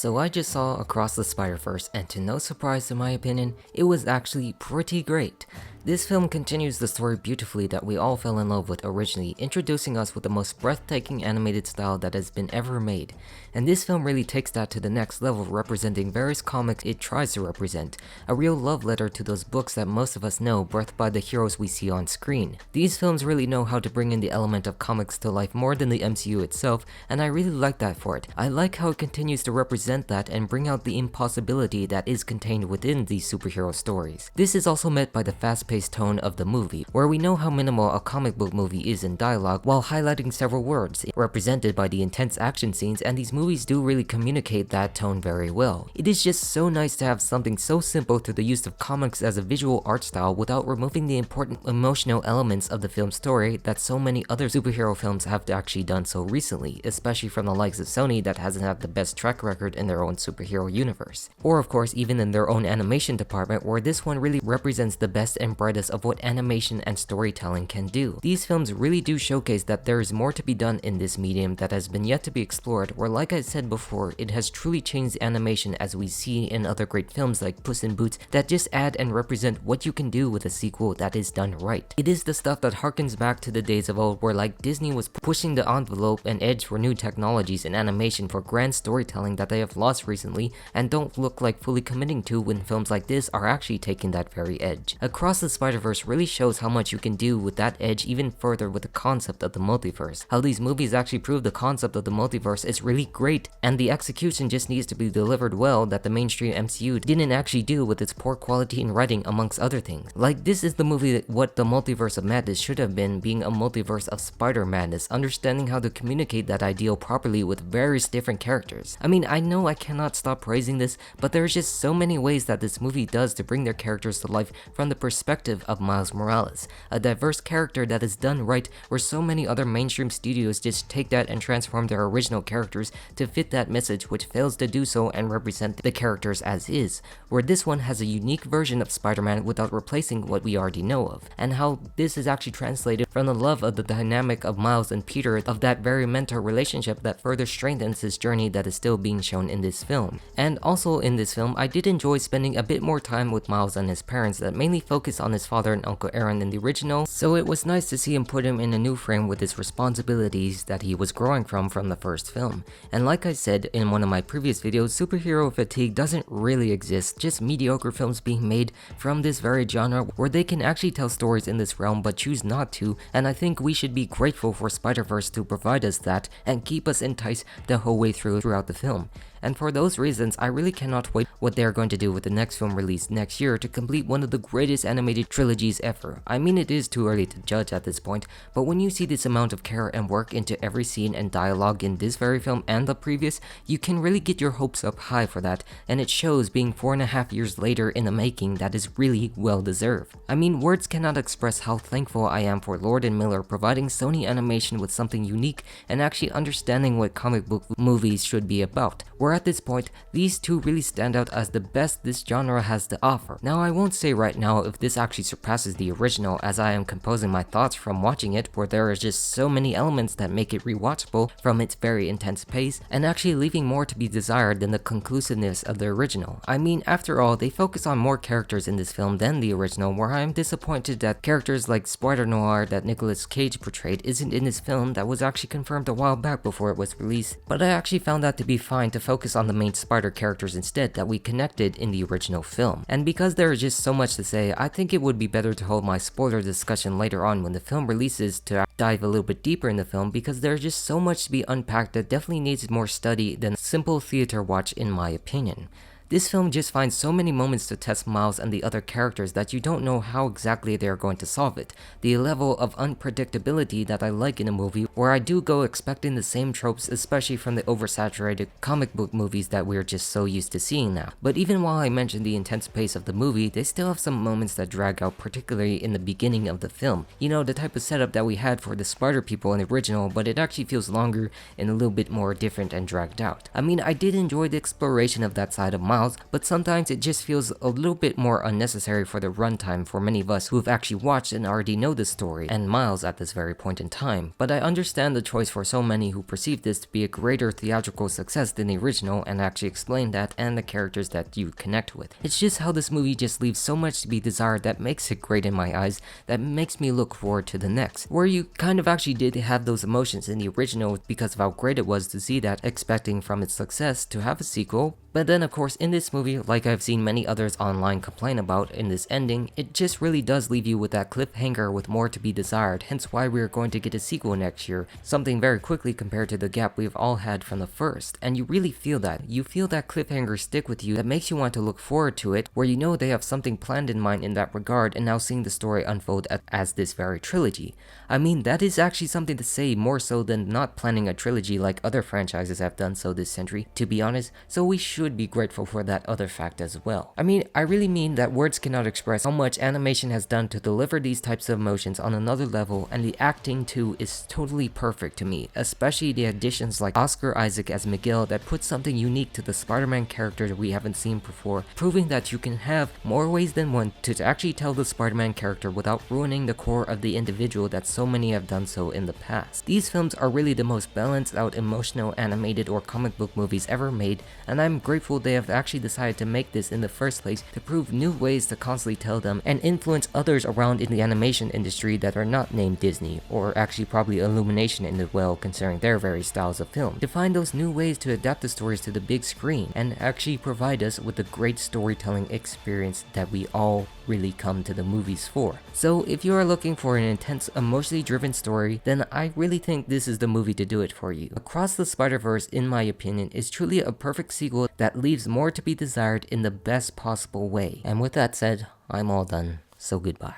So I just saw Across the Spider-Verse, and to no surprise in my opinion, it was actually pretty great. This film continues the story beautifully that we all fell in love with originally, introducing us with the most breathtaking animated style that has been ever made. And this film really takes that to the next level, representing various comics it tries to represent, a real love letter to those books that most of us know, birthed by the heroes we see on screen. These films really know how to bring in the element of comics to life more than the MCU itself, and I really like that for it. I like how it continues to represent that and bring out the impossibility that is contained within these superhero stories. This is also met by the fast-paced tone of the movie, where we know how minimal a comic book movie is in dialogue while highlighting several words, represented by the intense action scenes, and these movies do really communicate that tone very well. It is just so nice to have something so simple through the use of comics as a visual art style without removing the important emotional elements of the film's story that so many other superhero films have actually done so recently, especially from the likes of Sony that hasn't had the best track record in their own superhero universe. Or of course even in their own animation department, where this one really represents the best and brightest of what animation and storytelling can do. These films really do showcase that there is more to be done in this medium that has been yet to be explored, where like I said before, it has truly changed animation as we see in other great films like Puss in Boots that just add and represent what you can do with a sequel that is done right. It is the stuff that harkens back to the days of old where like Disney was pushing the envelope and edge for new technologies in animation for grand storytelling that they have lost recently and don't look like fully committing to when films like this are actually taking that very edge. Across the Spider-Verse really shows how much you can do with that edge even further with the concept of the multiverse. How these movies actually prove the concept of the multiverse is really great, and the execution just needs to be delivered well that the mainstream MCU didn't actually do with its poor quality in writing amongst other things. Like this is the movie that what the multiverse of madness should have been, being a multiverse of spider madness, understanding how to communicate that ideal properly with various different characters. I mean, I know I cannot stop praising this, but there's just so many ways that this movie does to bring their characters to life from the perspective of Miles Morales, a diverse character that is done right, where so many other mainstream studios just take that and transform their original characters to fit that message, which fails to do so and represent the characters as is, where this one has a unique version of Spider-Man without replacing what we already know of, and how this is actually translated from the love of the dynamic of Miles and Peter, of that very mentor relationship that further strengthens his journey that is still being shown in this film. And also in this film, I did enjoy spending a bit more time with Miles and his parents that mainly focus on his father and Uncle Aaron in the original, so it was nice to see him put him in a new frame with his responsibilities that he was growing from the first film. And like I said in one of my previous videos, superhero fatigue doesn't really exist, just mediocre films being made from this very genre where they can actually tell stories in this realm but choose not to, and I think we should be grateful for Spider-Verse to provide us that and keep us enticed the whole way throughout the film. And for those reasons, I really cannot wait what they are going to do with the next film released next year to complete one of the greatest animated trilogies ever. I mean, it is too early to judge at this point, but when you see this amount of care and work into every scene and dialogue in this very film and the previous, you can really get your hopes up high for that, and it shows being 4.5 years later in the making that is really well deserved. I mean, words cannot express how thankful I am for Lord and Miller providing Sony Animation with something unique and actually understanding what comic book movies should be about, where at this point, these two really stand out as the best this genre has to offer. Now I won't say right now if this actually surpasses the original, as I am composing my thoughts from watching it, where there is just so many elements that make it rewatchable from its very intense pace, and actually leaving more to be desired than the conclusiveness of the original. I mean, after all, they focus on more characters in this film than the original, where I am disappointed that characters like Spider-Noir that Nicolas Cage portrayed isn't in this film that was actually confirmed a while back before it was released, but I actually found that to be fine to focus on the main Spider characters instead that we connected in the original film. And because there is just so much to say, I think it would be better to hold my spoiler discussion later on when the film releases to dive a little bit deeper in the film, because there's just so much to be unpacked that definitely needs more study than a simple theater watch in my opinion. This film just finds so many moments to test Miles and the other characters that you don't know how exactly they are going to solve it. The level of unpredictability that I like in a movie, where I do go expecting the same tropes, especially from the oversaturated comic book movies that we're just so used to seeing now. But even while I mention the intense pace of the movie, they still have some moments that drag out, particularly in the beginning of the film. You know, the type of setup that we had for the Spider people in the original, but it actually feels longer and a little bit more different and dragged out. I mean, I did enjoy the exploration of that side of Miles, Miles, but sometimes it just feels a little bit more unnecessary for the runtime for many of us who have actually watched and already know the story and Miles at this very point in time. But I understand the choice for so many who perceive this to be a greater theatrical success than the original and actually explain that and the characters that you connect with. It's just how this movie just leaves so much to be desired that makes it great in my eyes, that makes me look forward to the next, where you kind of actually did have those emotions in the original because of how great it was to see that, expecting from its success to have a sequel. But then of course in this movie, like I've seen many others online complain about in this ending, it just really does leave you with that cliffhanger with more to be desired, hence why we're going to get a sequel next year, something very quickly compared to the gap we've all had from the first. And you really feel that. You feel that cliffhanger stick with you that makes you want to look forward to it, where you know they have something planned in mind in that regard and now seeing the story unfold as this very trilogy. I mean, that is actually something to say more so than not planning a trilogy like other franchises have done so this century, to be honest, so we should be grateful for that other fact as well. I mean, I really mean that words cannot express how much animation has done to deliver these types of emotions on another level, and the acting too is totally perfect to me, especially the additions like Oscar Isaac as Miguel that put something unique to the Spider-Man character that we haven't seen before, proving that you can have more ways than one to actually tell the Spider-Man character without ruining the core of the individual that so many have done so in the past. These films are really the most balanced out emotional animated or comic book movies ever made, and I'm grateful they have actually decided to make this in the first place to prove new ways to constantly tell them and influence others around in the animation industry that are not named Disney, or actually probably Illumination in the well considering their very styles of film, to find those new ways to adapt the stories to the big screen and actually provide us with the great storytelling experience that we all really come to the movies for. So if you are looking for an intense, emotionally driven story, then I really think this is the movie to do it for you. Across the Spider-Verse, in my opinion, is truly a perfect sequel that leaves more to be desired in the best possible way. And with that said, I'm all done, so goodbye.